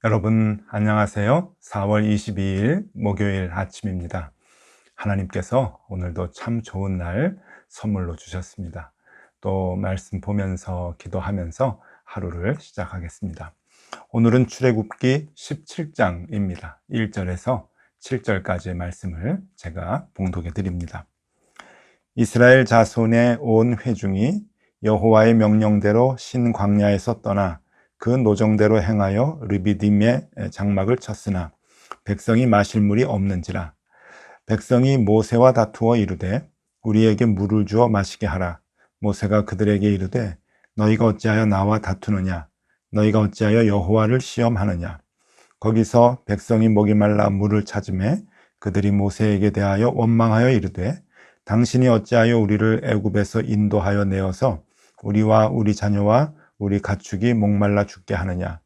여러분 안녕하세요. 4월 22일 목요일 아침입니다. 하나님께서 오늘도 참 좋은 날 선물로 주셨습니다. 또 말씀 보면서 기도하면서 하루를 시작하겠습니다. 오늘은 출애굽기 17장입니다. 1절에서 7절까지의 말씀을 제가 봉독해 드립니다. 이스라엘 자손의 온 회중이 여호와의 명령대로 신 광야에서 떠나 그 노정대로 행하여 르비딤의 장막을 쳤으나 백성이 마실 물이 없는지라. 백성이 모세와 다투어 이르되 우리에게 물을 주어 마시게 하라. 모세가 그들에게 이르되 너희가 어찌하여 나와 다투느냐? 너희가 어찌하여 여호와를 시험하느냐? 거기서 백성이 목이 말라 물을 찾으매 그들이 모세에게 대하여 원망하여 이르되 당신이 어찌하여 우리를 애굽에서 인도하여 내어서 우리와 우리 자녀와 우리 가축이 목말라 죽게 하느냐?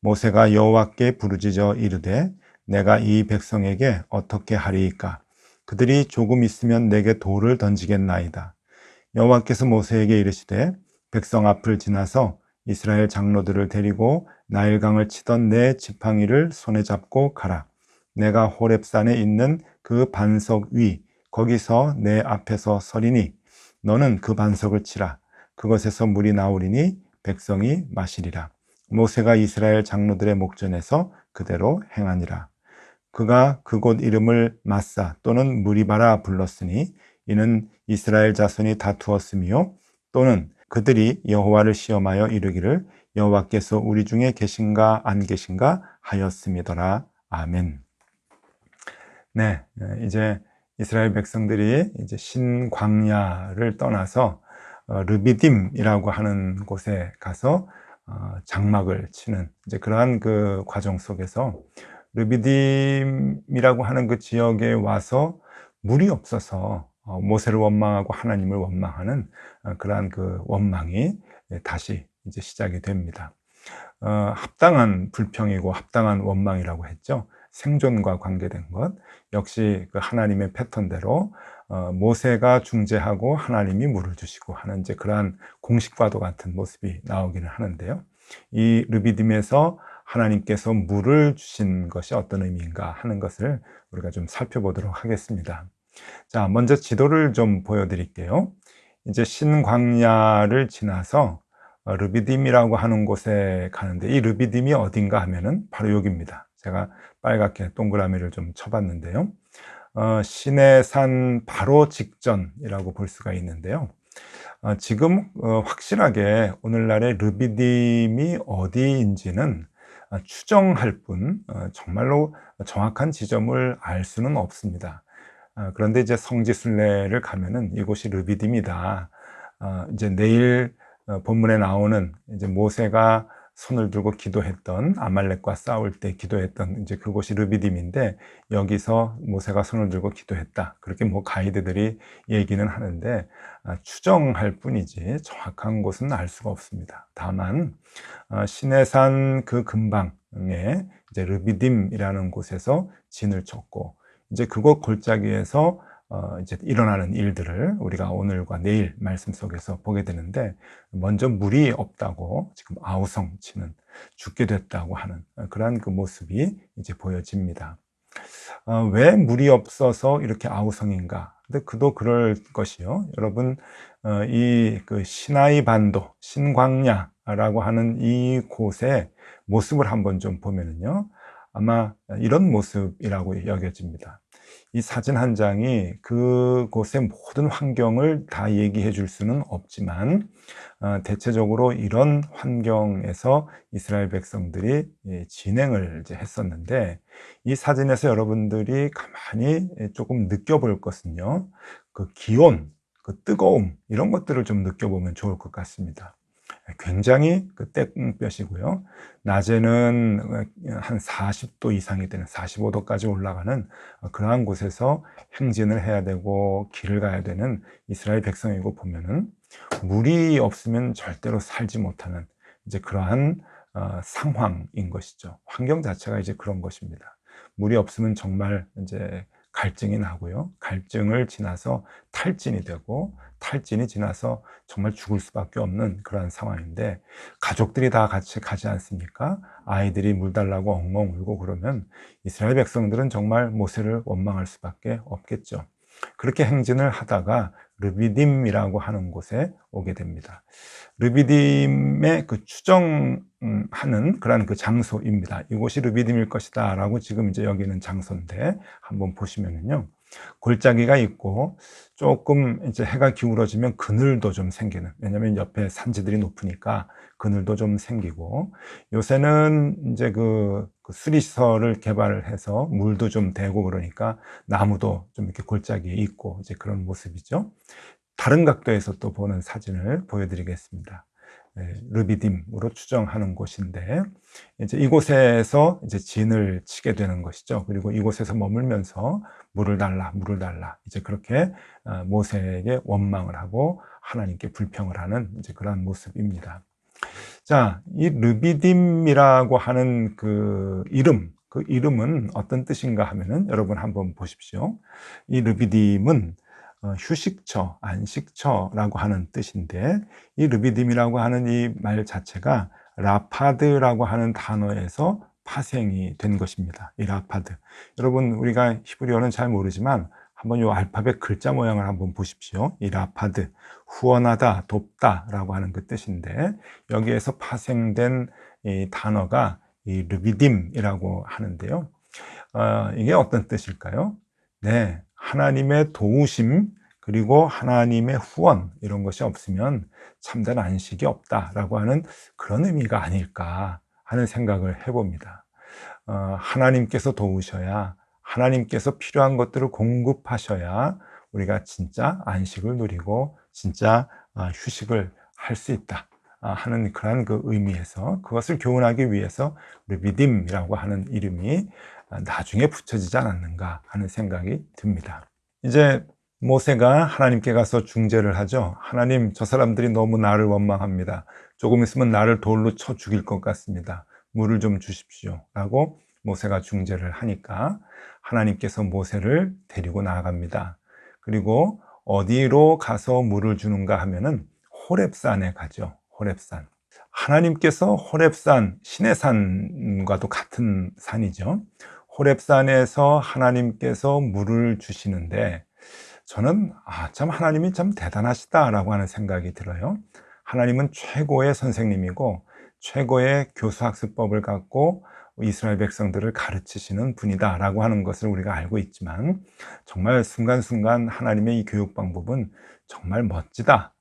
모세가 여호와께 부르짖어 이르되 내가 이 백성에게 어떻게 하리이까? 그들이 조금 있으면 내게 돌을 던지겠나이다. 여호와께서 모세에게 이르시되 백성 앞을 지나서 이스라엘 장로들을 데리고 나일강을 치던 내 지팡이를 손에 잡고 가라. 내가 호렙산에 있는 그 반석 위 거기서 내 앞에서 서리니 너는 그 반석을 치라. 그것에서 물이 나오리니 백성이 마시리라. 모세가 이스라엘 장로들의 목전에서 그대로 행하니라. 그가 그곳 이름을 마사 또는 무리바라 불렀으니 이는 이스라엘 자손이 다투었으며 또는 그들이 여호와를 시험하여 이르기를 여호와께서 우리 중에 계신가 안 계신가 하였음이더라. 아멘. 네, 이제 이스라엘 백성들이 이제 신광야를 떠나서 르비딤이라고 하는 곳에 가서 장막을 치는 이제 그러한 그 과정 속에서 르비딤이라고 하는 그 지역에 와서 물이 없어서 모세를 원망하고 하나님을 원망하는 그러한 그 원망이 다시 이제 시작이 됩니다. 합당한 불평이고 합당한 원망이라고 했죠. 생존과 관계된 것 역시 그 하나님의 패턴대로 모세가 중재하고 하나님이 물을 주시고 하는 이제 그러한 공식과도 같은 모습이 나오기는 하는데요. 이 르비딤에서 하나님께서 물을 주신 것이 어떤 의미인가 하는 것을 우리가 좀 살펴보도록 하겠습니다. 자, 먼저 지도를 좀 보여드릴게요. 이제 신광야를 지나서 르비딤이라고 하는 곳에 가는데 이 르비딤이 어딘가 하면은 바로 여기입니다. 제가 빨갛게 동그라미를 좀 쳐봤는데요. 시내산 바로 직전이라고 볼 수가 있는데요. 지금 확실하게 오늘날의 르비딤이 어디인지는 추정할 뿐 정말로 정확한 지점을 알 수는 없습니다. 그런데 이제 성지순례를 가면은 이곳이 르비딤이다. 이제 내일 본문에 나오는 이제 모세가 손을 들고 기도했던 아말렉과 싸울 때 기도했던 이제 그곳이 르비딤인데 여기서 모세가 손을 들고 기도했다. 그렇게 뭐 가이드들이 얘기는 하는데 추정할 뿐이지 정확한 곳은 알 수가 없습니다. 다만 시내산 그 근방에 이제 르비딤이라는 곳에서 진을 쳤고 이제 그곳 골짜기에서 이제 일어나는 일들을 우리가 오늘과 내일 말씀 속에서 보게 되는데 먼저 물이 없다고 지금 아우성치는 죽게 됐다고 하는 그러한 그 모습이 이제 보여집니다. 왜 물이 없어서 이렇게 아우성인가? 근데 그도 그럴 것이요. 여러분 이 그 시나이 반도 신광야라고 하는 이 곳의 모습을 한번 좀 보면은요. 아마 이런 모습이라고 여겨집니다. 이 사진 한 장이 그곳의 모든 환경을 다 얘기해 줄 수는 없지만 대체적으로 이런 환경에서 이스라엘 백성들이 진행을 이제 했었는데 이 사진에서 여러분들이 가만히 조금 느껴볼 것은요. 그 기온, 그 뜨거움 이런 것들을 좀 느껴보면 좋을 것 같습니다. 굉장히 그 땡볕이고요. 낮에는 한 40도 이상이 되는 45도까지 올라가는 그러한 곳에서 행진을 해야 되고 길을 가야 되는 이스라엘 백성이고 보면은 물이 없으면 절대로 살지 못하는 이제 그러한 상황인 것이죠. 환경 자체가 이제 그런 것입니다. 물이 없으면 정말 이제 갈증이 나고요. 갈증을 지나서 탈진이 되고, 탈진이 지나서 정말 죽을 수밖에 없는 그러한 상황인데, 가족들이 다 같이 가지 않습니까? 아이들이 물 달라고 엉엉 울고 그러면 이스라엘 백성들은 정말 모세를 원망할 수밖에 없겠죠. 그렇게 행진을 하다가 르비딤이라고 하는 곳에 오게 됩니다. 르비딤의 그 추정하는 그런 그 장소입니다. 이곳이 르비딤일 것이다 라고 지금 이제 여기는 장소인데, 한번 보시면은요, 골짜기가 있고 조금 이제 해가 기울어지면 그늘도 좀 생기는, 왜냐면 옆에 산지들이 높으니까 그늘도 좀 생기고, 요새는 이제 그 수리시설을 개발을 해서 물도 좀 대고 그러니까 나무도 좀 이렇게 골짜기에 있고 이제 그런 모습이죠. 다른 각도에서 또 보는 사진을 보여드리겠습니다. 르비딤으로 추정하는 곳인데, 이제 이곳에서 이제 진을 치게 되는 것이죠. 그리고 이곳에서 머물면서 물을 달라, 물을 달라. 이제 그렇게 모세에게 원망을 하고 하나님께 불평을 하는 이제 그러한 모습입니다. 자, 이 르비딤이라고 하는 그 이름은 어떤 뜻인가 하면은 여러분 한번 보십시오. 이 르비딤은 휴식처, 안식처라고 하는 뜻인데, 이 르비딤이라고 하는 이 말 자체가 라파드라고 하는 단어에서 파생이 된 것입니다. 이 라파드. 여러분, 우리가 히브리어는 잘 모르지만 한번 이 알파벳 글자 모양을 한번 보십시오. 이 라파드, 후원하다, 돕다라고 하는 그 뜻인데, 여기에서 파생된 이 단어가 이 르비딤이라고 하는데요. 이게 어떤 뜻일까요? 네, 하나님의 도우심 그리고 하나님의 후원, 이런 것이 없으면 참된 안식이 없다라고 하는 그런 의미가 아닐까 하는 생각을 해봅니다. 하나님께서 도우셔야, 하나님께서 필요한 것들을 공급하셔야 우리가 진짜 안식을 누리고 진짜 휴식을 할 수 있다 하는 그런 그 의미에서, 그것을 교훈하기 위해서 르비딤이라고 하는 이름이 나중에 붙여지지 않았는가 하는 생각이 듭니다. 이제 모세가 하나님께 가서 중재를 하죠. 하나님, 저 사람들이 너무 나를 원망합니다. 조금 있으면 나를 돌로 쳐 죽일 것 같습니다. 물을 좀 주십시오 라고 모세가 중재를 하니까 하나님께서 모세를 데리고 나아갑니다. 그리고 어디로 가서 물을 주는가 하면은 호렙산에 가죠. 호렙산. 하나님께서 호렙산, 신의 산과도 같은 산이죠. 호렙산에서 하나님께서 물을 주시는데, 저는 참 하나님이 참 대단하시다라고 하는 생각이 들어요. 하나님은 최고의 선생님이고 최고의 교수학습법을 갖고 이스라엘 백성들을 가르치시는 분이다라고 하는 것을 우리가 알고 있지만, 정말 순간순간 하나님의 이 교육 방법은 정말 멋지다,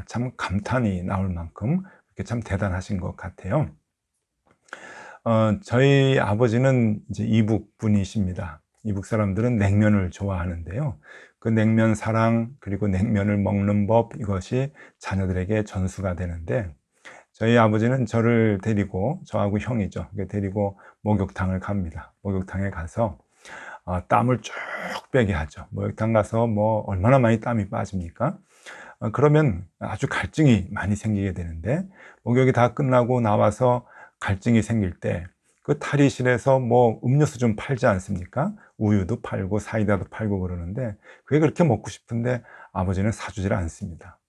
참 감탄이 나올 만큼 그렇게 참 대단하신 것 같아요. 저희 아버지는 이제 이북 분이십니다. 이북 사람들은 냉면을 좋아하는데요. 그 냉면 사랑, 그리고 냉면을 먹는 법, 이것이 자녀들에게 전수가 되는데, 저희 아버지는 저를 데리고, 저하고 형이죠, 데리고 목욕탕을 갑니다. 목욕탕에 가서 땀을 쭉 빼게 하죠. 목욕탕 가서 뭐 얼마나 많이 땀이 빠집니까? 그러면 아주 갈증이 많이 생기게 되는데, 목욕이 다 끝나고 나와서 갈증이 생길 때 그 탈의실에서 뭐 음료수 좀 팔지 않습니까? 우유도 팔고 사이다도 팔고 그러는데, 그게 그렇게 먹고 싶은데 아버지는 사주질 않습니다.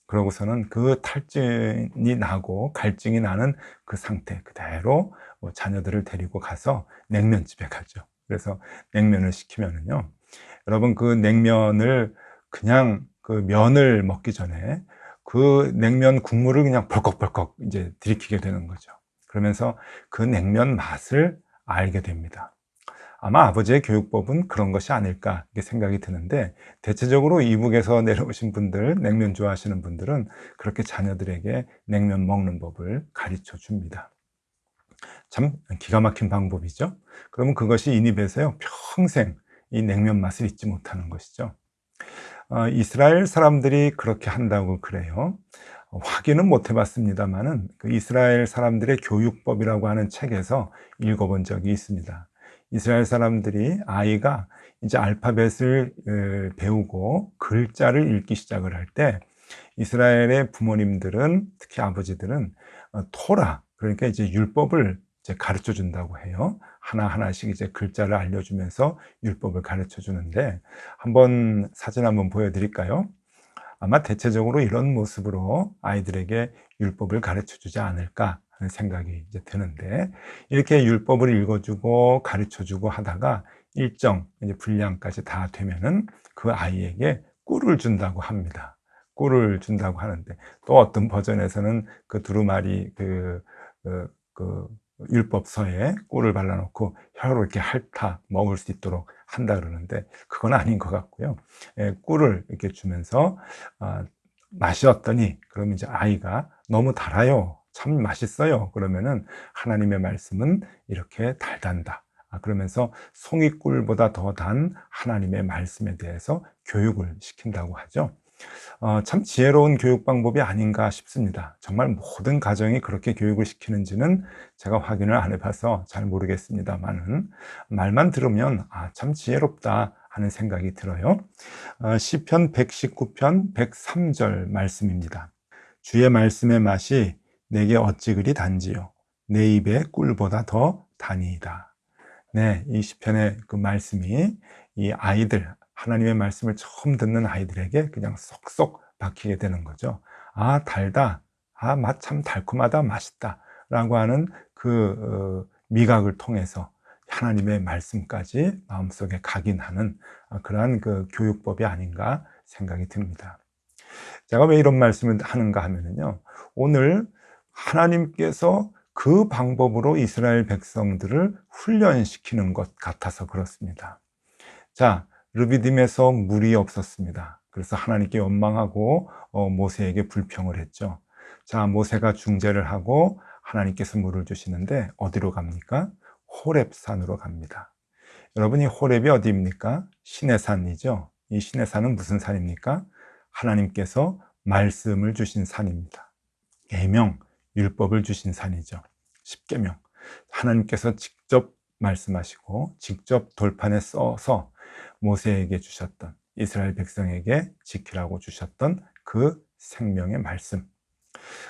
그러고서는 그 탈진이 나고 갈증이 나는 그 상태 그대로 자녀들을 데리고 가서 냉면집에 가죠. 그래서 냉면을 시키면은요, 여러분, 그 냉면을 그냥 그 면을 먹기 전에 그 냉면 국물을 그냥 벌컥벌컥 이제 들이키게 되는 거죠. 그러면서 그 냉면 맛을 알게 됩니다. 아마 아버지의 교육법은 그런 것이 아닐까 이렇게 생각이 드는데, 대체적으로 이북에서 내려오신 분들, 냉면 좋아하시는 분들은 그렇게 자녀들에게 냉면 먹는 법을 가르쳐 줍니다. 참 기가 막힌 방법이죠. 그러면 그것이 인입해서요, 평생 이 냉면 맛을 잊지 못하는 것이죠. 이스라엘 사람들이 그렇게 한다고 그래요. 확인은 못 해봤습니다만은 그 이스라엘 사람들의 교육법이라고 하는 책에서 읽어본 적이 있습니다. 이스라엘 사람들이 아이가 이제 알파벳을 배우고 글자를 읽기 시작을 할 때, 이스라엘의 부모님들은, 특히 아버지들은 토라, 그러니까 이제 율법을 이제 가르쳐 준다고 해요. 하나하나씩 이제 글자를 알려주면서 율법을 가르쳐 주는데, 사진 한번 보여드릴까요? 아마 대체적으로 이런 모습으로 아이들에게 율법을 가르쳐 주지 않을까 하는 생각이 이제 드는데, 이렇게 율법을 읽어주고 가르쳐 주고 하다가 일정 이제 분량까지 다 되면은 그 아이에게 꿀을 준다고 합니다. 꿀을 준다고 하는데, 또 어떤 버전에서는 그 두루마리 그 율법서에 꿀을 발라놓고 혀로 이렇게 핥아 먹을 수 있도록 한다 그러는데, 그건 아닌 것 같고요. 꿀을 이렇게 주면서 마셨더니, 그러면 이제 아이가 너무 달아요, 참 맛있어요, 그러면은 하나님의 말씀은 이렇게 달단다, 그러면서 송이꿀보다 더 단 하나님의 말씀에 대해서 교육을 시킨다고 하죠. 참 지혜로운 교육 방법이 아닌가 싶습니다. 정말 모든 가정이 그렇게 교육을 시키는지는 제가 확인을 안 해봐서 잘 모르겠습니다만은, 말만 들으면 참 지혜롭다 하는 생각이 들어요. 시편 119편 103절 말씀입니다. 주의 말씀의 맛이 내게 어찌 그리 단지요, 내 입에 꿀보다 더 다니이다. 네, 이 시편의 그 말씀이 이 아이들, 하나님의 말씀을 처음 듣는 아이들에게 그냥 쏙쏙 박히게 되는 거죠. 달다. 맛 참 달콤하다, 맛있다, 라고 하는 그 미각을 통해서 하나님의 말씀까지 마음속에 각인하는 그러한 그 교육법이 아닌가 생각이 듭니다. 제가 왜 이런 말씀을 하는가 하면요, 오늘 하나님께서 그 방법으로 이스라엘 백성들을 훈련시키는 것 같아서 그렇습니다. 자, 르비딤에서 물이 없었습니다. 그래서 하나님께 원망하고 모세에게 불평을 했죠. 자, 모세가 중재를 하고 하나님께서 물을 주시는데 어디로 갑니까? 호렙산으로 갑니다. 여러분, 이 호렙이 어디입니까? 신의 산이죠. 이 신의 산은 무슨 산입니까? 하나님께서 말씀을 주신 산입니다. 계명, 율법을 주신 산이죠. 십계명. 하나님께서 직접 말씀하시고 직접 돌판에 써서 모세에게 주셨던, 이스라엘 백성에게 지키라고 주셨던 그 생명의 말씀.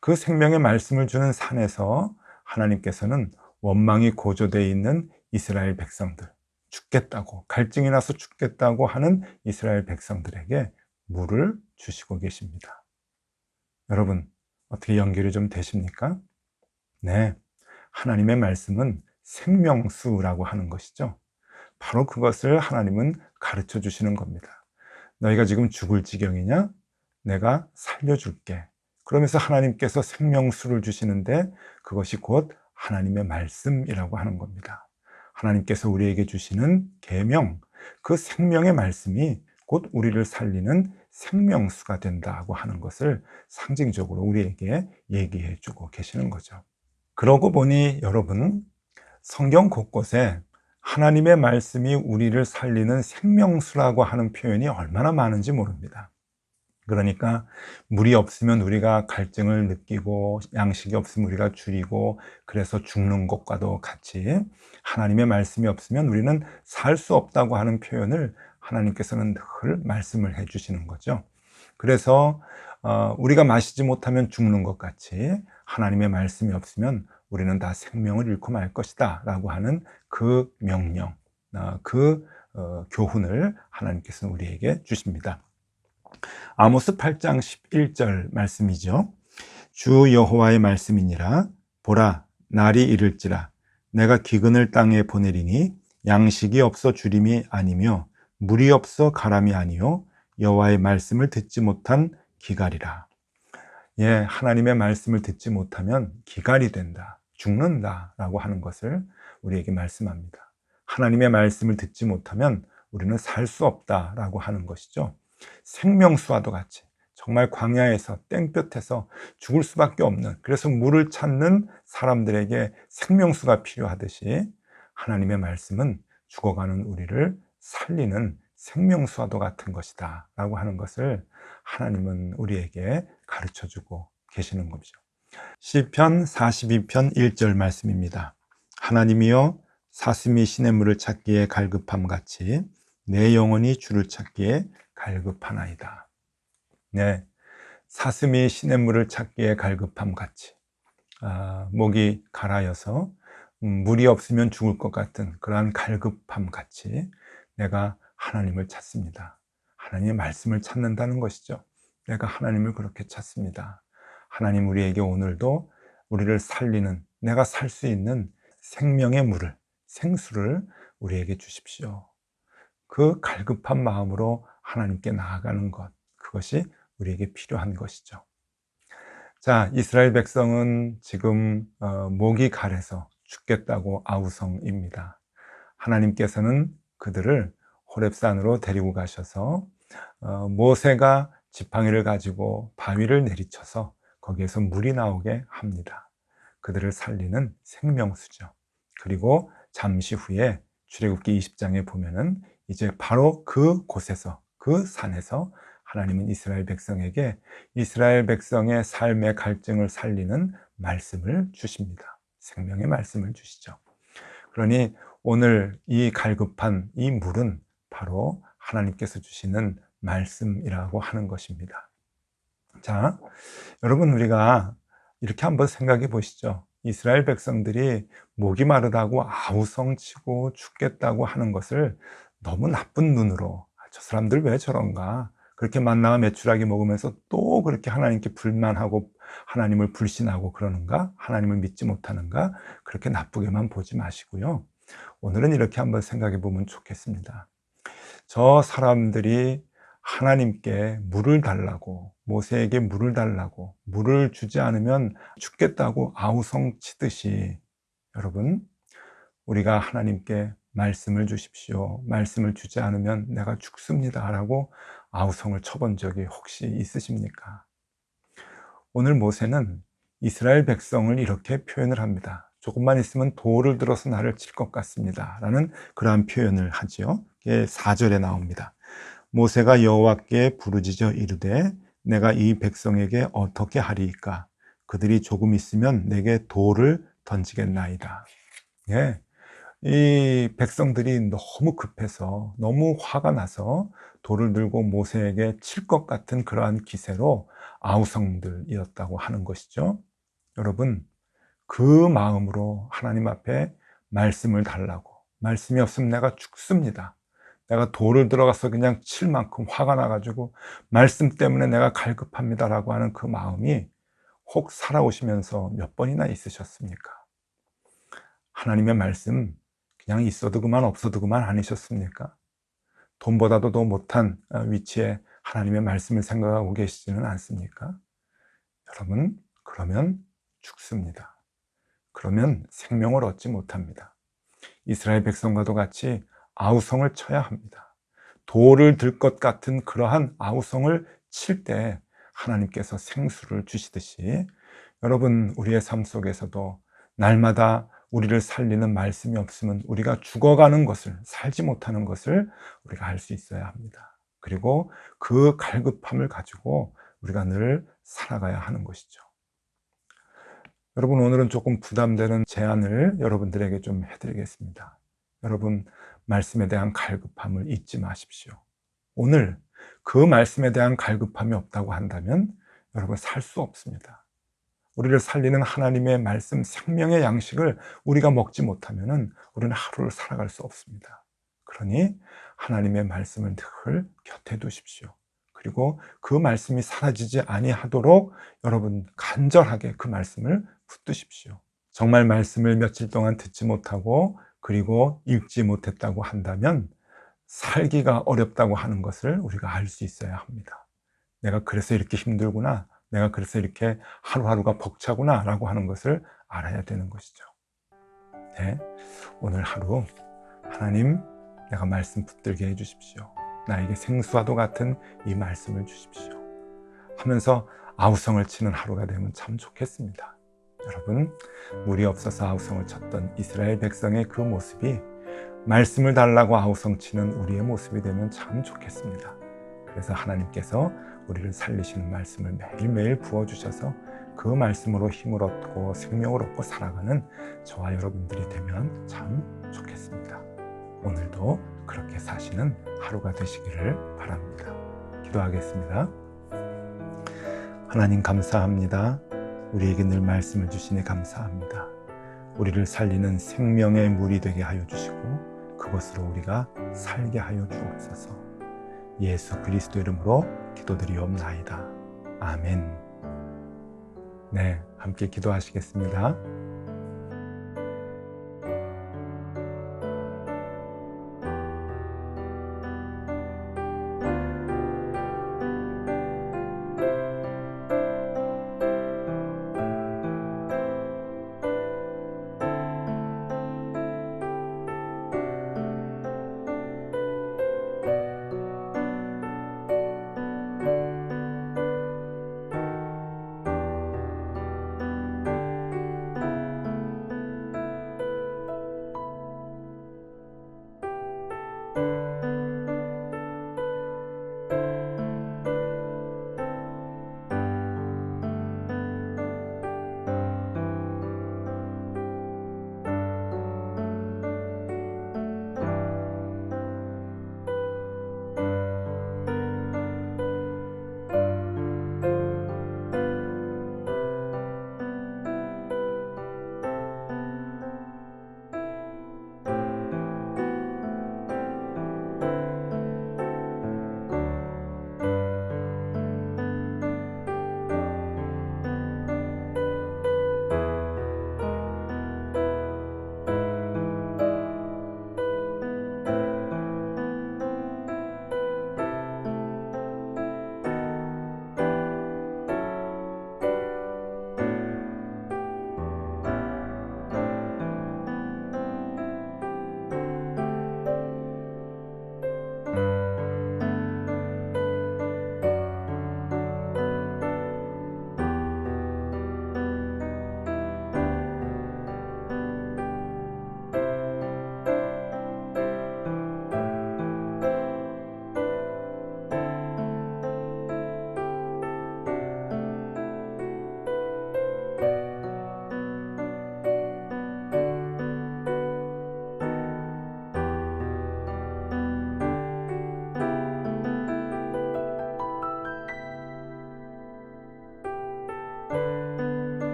그 생명의 말씀을 주는 산에서 하나님께서는 원망이 고조되어 있는 이스라엘 백성들, 죽겠다고, 갈증이 나서 죽겠다고 하는 이스라엘 백성들에게 물을 주시고 계십니다. 여러분, 어떻게 연결이 좀 되십니까? 네, 하나님의 말씀은 생명수라고 하는 것이죠. 바로 그것을 하나님은 가르쳐 주시는 겁니다. 너희가 지금 죽을 지경이냐? 내가 살려줄게. 그러면서 하나님께서 생명수를 주시는데, 그것이 곧 하나님의 말씀이라고 하는 겁니다. 하나님께서 우리에게 주시는 계명, 그 생명의 말씀이 곧 우리를 살리는 생명수가 된다고 하는 것을 상징적으로 우리에게 얘기해 주고 계시는 거죠. 그러고 보니 여러분, 성경 곳곳에 하나님의 말씀이 우리를 살리는 생명수라고 하는 표현이 얼마나 많은지 모릅니다. 그러니까 물이 없으면 우리가 갈증을 느끼고, 양식이 없으면 우리가 줄이고, 그래서 죽는 것과도 같이 하나님의 말씀이 없으면 우리는 살 수 없다고 하는 표현을 하나님께서는 늘 말씀을 해주시는 거죠. 그래서 우리가 마시지 못하면 죽는 것 같이 하나님의 말씀이 없으면 우리는 다 생명을 잃고 말 것이다 라고 하는 그 명령, 교훈을 하나님께서는 우리에게 주십니다. 아모스 8장 11절 말씀이죠. 주 여호와의 말씀이니라. 보라, 날이 이를지라. 내가 기근을 땅에 보내리니 양식이 없어 주림이 아니며 물이 없어 가람이 아니요 여호와의 말씀을 듣지 못한 기갈이라. 예, 하나님의 말씀을 듣지 못하면 기갈이 된다, 죽는다 라고 하는 것을 우리에게 말씀합니다. 하나님의 말씀을 듣지 못하면 우리는 살 수 없다 라고 하는 것이죠. 생명수와도 같이 정말 광야에서 땡볕에서 죽을 수밖에 없는, 그래서 물을 찾는 사람들에게 생명수가 필요하듯이 하나님의 말씀은 죽어가는 우리를 살리는 생명수와도 같은 것이다 라고 하는 것을 하나님은 우리에게 가르쳐주고 계시는 거죠. 시편 42편 1절 말씀입니다. 하나님이여, 사슴이 시냇물을 찾기에 갈급함 같이 내 영혼이 주를 찾기에 갈급하나이다. 네, 사슴이 시냇물을 찾기에 갈급함 같이 목이 가라여서 물이 없으면 죽을 것 같은 그러한 갈급함 같이 내가 하나님을 찾습니다. 하나님의 말씀을 찾는다는 것이죠. 내가 하나님을 그렇게 찾습니다. 하나님 우리에게 오늘도 우리를 살리는, 내가 살 수 있는 생명의 물을, 생수를 우리에게 주십시오. 그 갈급한 마음으로 하나님께 나아가는 것, 그것이 우리에게 필요한 것이죠. 자, 이스라엘 백성은 지금 목이 갈해서 죽겠다고 아우성입니다. 하나님께서는 그들을 호렙산으로 데리고 가셔서 모세가 지팡이를 가지고 바위를 내리쳐서 거기에서 물이 나오게 합니다. 그들을 살리는 생명수죠. 그리고 잠시 후에 출애굽기 20장에 보면은 이제 바로 그 곳에서, 그 산에서 하나님은 이스라엘 백성에게 이스라엘 백성의 삶의 갈증을 살리는 말씀을 주십니다. 생명의 말씀을 주시죠. 그러니 오늘 이 갈급한 이 물은 바로 하나님께서 주시는 말씀이라고 하는 것입니다. 자, 여러분 우리가 이렇게 한번 생각해 보시죠. 이스라엘 백성들이 목이 마르다고 아우성치고 죽겠다고 하는 것을 너무 나쁜 눈으로, 저 사람들 왜 저런가, 그렇게 만나와 메추라기 먹으면서 또 그렇게 하나님께 불만하고 하나님을 불신하고 그러는가, 하나님을 믿지 못하는가, 그렇게 나쁘게만 보지 마시고요. 오늘은 이렇게 한번 생각해 보면 좋겠습니다. 저 사람들이 하나님께 물을 달라고, 모세에게 물을 달라고, 물을 주지 않으면 죽겠다고 아우성 치듯이, 여러분 우리가 하나님께 말씀을 주십시오, 말씀을 주지 않으면 내가 죽습니다 라고 아우성을 쳐본 적이 혹시 있으십니까? 오늘 모세는 이스라엘 백성을 이렇게 표현을 합니다. 조금만 있으면 돌을 들어서 나를 칠 것 같습니다 라는 그러한 표현을 하지요. 이게 4절에 나옵니다. 모세가 여호와께 부르짖어 이르되 내가 이 백성에게 어떻게 하리이까? 그들이 조금 있으면 내게 돌을 던지겠나이다. 예, 이 백성들이 너무 급해서, 너무 화가 나서 돌을 들고 모세에게 칠 것 같은 그러한 기세로 아우성들이었다고 하는 것이죠. 여러분, 그 마음으로 하나님 앞에 말씀을 달라고, 말씀이 없으면 내가 죽습니다, 내가 돌을 들어가서 그냥 칠 만큼 화가 나가지고 말씀 때문에 내가 갈급합니다 라고 하는 그 마음이 혹 살아오시면서 몇 번이나 있으셨습니까? 하나님의 말씀 그냥 있어도 그만 없어도 그만 아니셨습니까? 돈보다도 더 못한 위치에 하나님의 말씀을 생각하고 계시지는 않습니까? 여러분, 그러면 죽습니다. 그러면 생명을 얻지 못합니다. 이스라엘 백성과도 같이 아우성을 쳐야 합니다. 돌을 들 것 같은 그러한 아우성을 칠 때 하나님께서 생수를 주시듯이 여러분 우리의 삶 속에서도 날마다 우리를 살리는 말씀이 없으면 우리가 죽어가는 것을, 살지 못하는 것을 우리가 알 수 있어야 합니다. 그리고 그 갈급함을 가지고 우리가 늘 살아가야 하는 것이죠. 여러분, 오늘은 조금 부담되는 제안을 여러분들에게 좀 해드리겠습니다. 여러분, 말씀에 대한 갈급함을 잊지 마십시오. 오늘 그 말씀에 대한 갈급함이 없다고 한다면 여러분 살 수 없습니다. 우리를 살리는 하나님의 말씀, 생명의 양식을 우리가 먹지 못하면 우리는 하루를 살아갈 수 없습니다. 그러니 하나님의 말씀을 늘 곁에 두십시오. 그리고 그 말씀이 사라지지 아니하도록 여러분 간절하게 그 말씀을 붙드십시오. 정말 말씀을 며칠 동안 듣지 못하고 그리고 읽지 못했다고 한다면 살기가 어렵다고 하는 것을 우리가 알 수 있어야 합니다. 내가 그래서 이렇게 힘들구나, 내가 그래서 이렇게 하루하루가 벅차구나 라고 하는 것을 알아야 되는 것이죠. 네, 오늘 하루 하나님, 내가 말씀 붙들게 해주십시오. 나에게 생수와도 같은 이 말씀을 주십시오 하면서 아우성을 치는 하루가 되면 참 좋겠습니다. 여러분, 물이 없어서 아우성을 쳤던 이스라엘 백성의 그 모습이 말씀을 달라고 아우성 치는 우리의 모습이 되면 참 좋겠습니다. 그래서 하나님께서 우리를 살리시는 말씀을 매일매일 부어주셔서 그 말씀으로 힘을 얻고 생명을 얻고 살아가는 저와 여러분들이 되면 참 좋겠습니다. 오늘도 그렇게 사시는 하루가 되시기를 바랍니다. 기도하겠습니다. 하나님 감사합니다. 우리에게 늘 말씀을 주시니 감사합니다. 우리를 살리는 생명의 물이 되게 하여 주시고 그것으로 우리가 살게 하여 주옵소서. 예수 그리스도 이름으로 기도드리옵나이다. 아멘. 네, 함께 기도하시겠습니다.